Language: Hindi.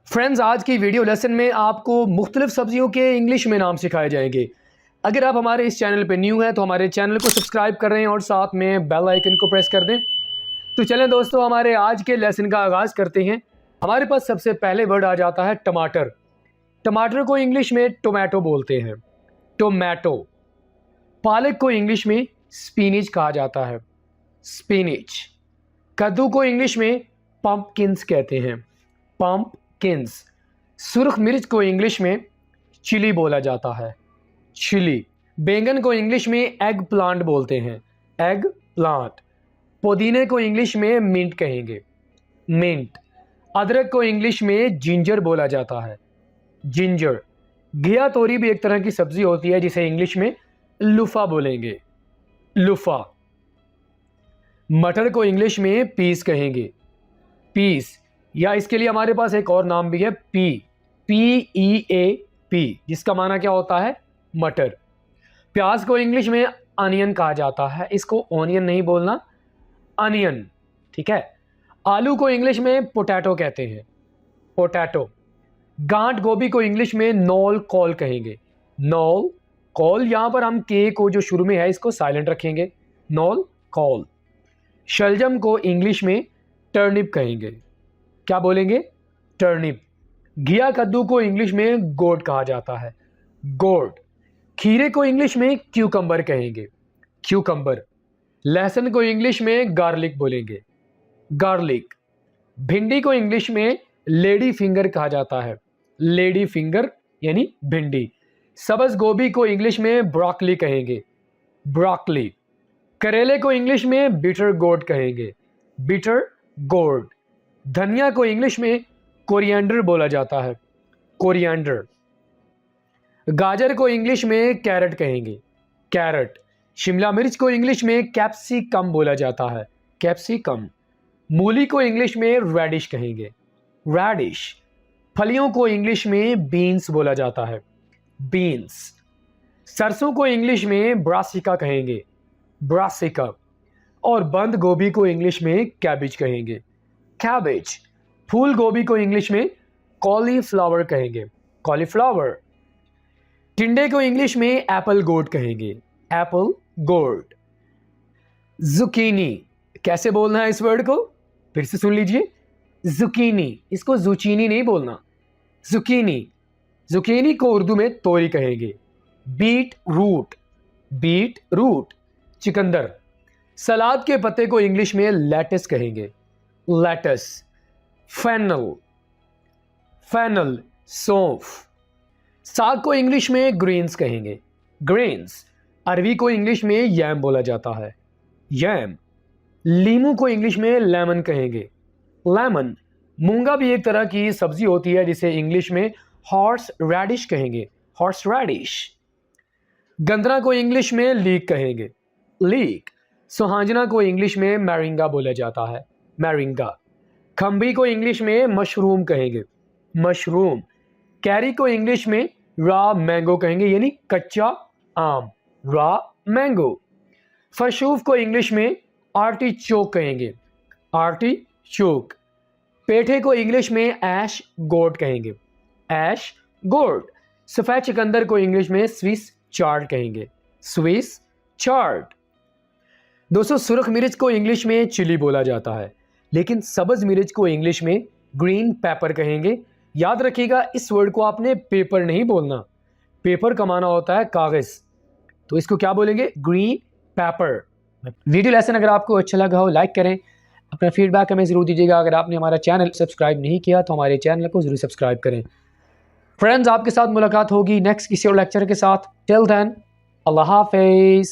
फ्रेंड्स, आज की वीडियो लेसन में आपको मुख्तलिफ सब्जियों के इंग्लिश में नाम सिखाए जाएंगे। अगर आप हमारे इस चैनल पर न्यू हैं तो हमारे चैनल को सब्सक्राइब कर रहे हैं और साथ में बेल आइकन को प्रेस कर दें। तो चलें दोस्तों, हमारे आज के लेसन का आगाज़ करते हैं। हमारे पास सबसे पहले वर्ड आ जाता है टमाटर। टमाटर को इंग्लिश में टोमेटो बोलते हैं, टोमेटो। पालक को इंग्लिश में स्पिनिच कहा जाता है, स्पिनिच। कद्दू को इंग्लिश में पम्पकिन्स कहते हैं, पम्पकिन्स। सुर्ख मिर्च को इंग्लिश में चिली बोला जाता है, चिली। बैंगन को इंग्लिश में एग प्लांट बोलते हैं, एग प्लांट। पुदीने को इंग्लिश में मिंट कहेंगे, मिंट। अदरक को इंग्लिश में जिंजर बोला जाता है, जिंजर। घिया तोरी भी एक तरह की सब्जी होती है जिसे इंग्लिश में लुफा बोलेंगे, लुफा। मटर को इंग्लिश में पीस कहेंगे, पीस। या इसके लिए हमारे पास एक और नाम भी है, PEAP, जिसका माना क्या होता है, मटर। प्याज को इंग्लिश में अनियन कहा जाता है, इसको ऑनियन नहीं बोलना, अनियन, ठीक है। आलू को इंग्लिश में पोटैटो कहते हैं, पोटैटो। गांठ गोभी को इंग्लिश में नोल कॉल कहेंगे, नोल कॉल। यहां पर हम के को जो शुरू में है इसको साइलेंट रखेंगे, नोल कॉल। शलजम को इंग्लिश में टर्निप कहेंगे, क्या बोलेंगे, टर्निप। घिया कद्दू को इंग्लिश में गोड कहा जाता है, गोड। खीरे को इंग्लिश में क्यूकम्बर कहेंगे, क्यूकम्बर। लहसुन को इंग्लिश में गार्लिक बोलेंगे, गार्लिक। भिंडी को इंग्लिश में लेडी फिंगर कहा जाता है, लेडी फिंगर यानी भिंडी। सब्ज गोभी को इंग्लिश में ब्रोकली कहेंगे, ब्रोकली। करेले को इंग्लिश में बिटर गोड कहेंगे, बिटर गोड। धनिया को इंग्लिश में कोरिएंडर बोला जाता है, कोरिएंडर। गाजर को इंग्लिश में कैरेट कहेंगे, कैरेट। शिमला मिर्च को इंग्लिश में कैप्सिकम बोला जाता है, कैप्सिकम। मूली को इंग्लिश में रेडिश कहेंगे, रेडिश। फलियों को इंग्लिश में बीन्स बोला जाता है, बीन्स। सरसों को इंग्लिश में ब्रासिका कहेंगे, ब्रासिका। और बंद गोभी को इंग्लिश में कैबिज कहेंगे, कैबिज। फूल गोभी को इंग्लिश में कॉलीफ्लावर कहेंगे, कॉलीफ्लावर। टिंडे को इंग्लिश में एप्पल गोड कहेंगे, एप्पल गोड। जुकीनी, कैसे बोलना है इस वर्ड को, फिर से सुन लीजिए, जुकीनी। इसको जुचीनी नहीं बोलना, जुकीनी। जुकीनी को उर्दू में तोरी कहेंगे। Beet root, beet root. चिकंदर। सलाद के पत्ते को इंग्लिश में लेटस कहेंगे, लेटस। फेनल, फेनल, सौंफ। साग को इंग्लिश में ग्रीन्स कहेंगे, ग्रीन्स। अरवी को इंग्लिश में यैम बोला जाता है, यैम। लीमू को इंग्लिश में लेमन कहेंगे, लेमन। मूंगा भी एक तरह की सब्जी होती है जिसे इंग्लिश में हॉर्स रेडिश कहेंगे, हॉर्स रेडिश। गंदरा को इंग्लिश में लीक कहेंगे, लीक। सुहांजना को इंग्लिश में मैरिंगा बोला जाता है, मैरिंगा। खम्बी को इंग्लिश में मशरूम कहेंगे, मशरूम। कैरी को इंग्लिश में रॉ मैंगो कहेंगे, यानी कच्चा आम, रॉ मैंगो। फशूफ को इंग्लिश में आर्टिचोक कहेंगे, आर्टिचोक। पेठे को इंग्लिश में ऐश गोड कहेंगे, ऐश गोड। सफ़ेद चुकंदर को इंग्लिश में स्विस चार्ड कहेंगे, स्विस चार्ड। दोस्तों, सुर्ख मिर्च को इंग्लिश में चिली बोला जाता है, लेकिन सब्ज मिर्च को इंग्लिश में ग्रीन पेपर कहेंगे। याद रखिएगा, इस वर्ड को आपने पेपर नहीं बोलना, पेपर का माना होता है कागज, तो इसको क्या बोलेंगे, ग्रीन पेपर। वीडियो लेसन अगर आपको अच्छा लगा हो लाइक करें, अपना फीडबैक हमें ज़रूर दीजिएगा। अगर आपने हमारा चैनल सब्सक्राइब नहीं किया तो हमारे चैनल को ज़रूर सब्सक्राइब करें। फ्रेंड्स, आपके साथ मुलाकात होगी नेक्स्ट किसी और लेक्चर के साथ। टिल देन, अल्लाह हाफिज़।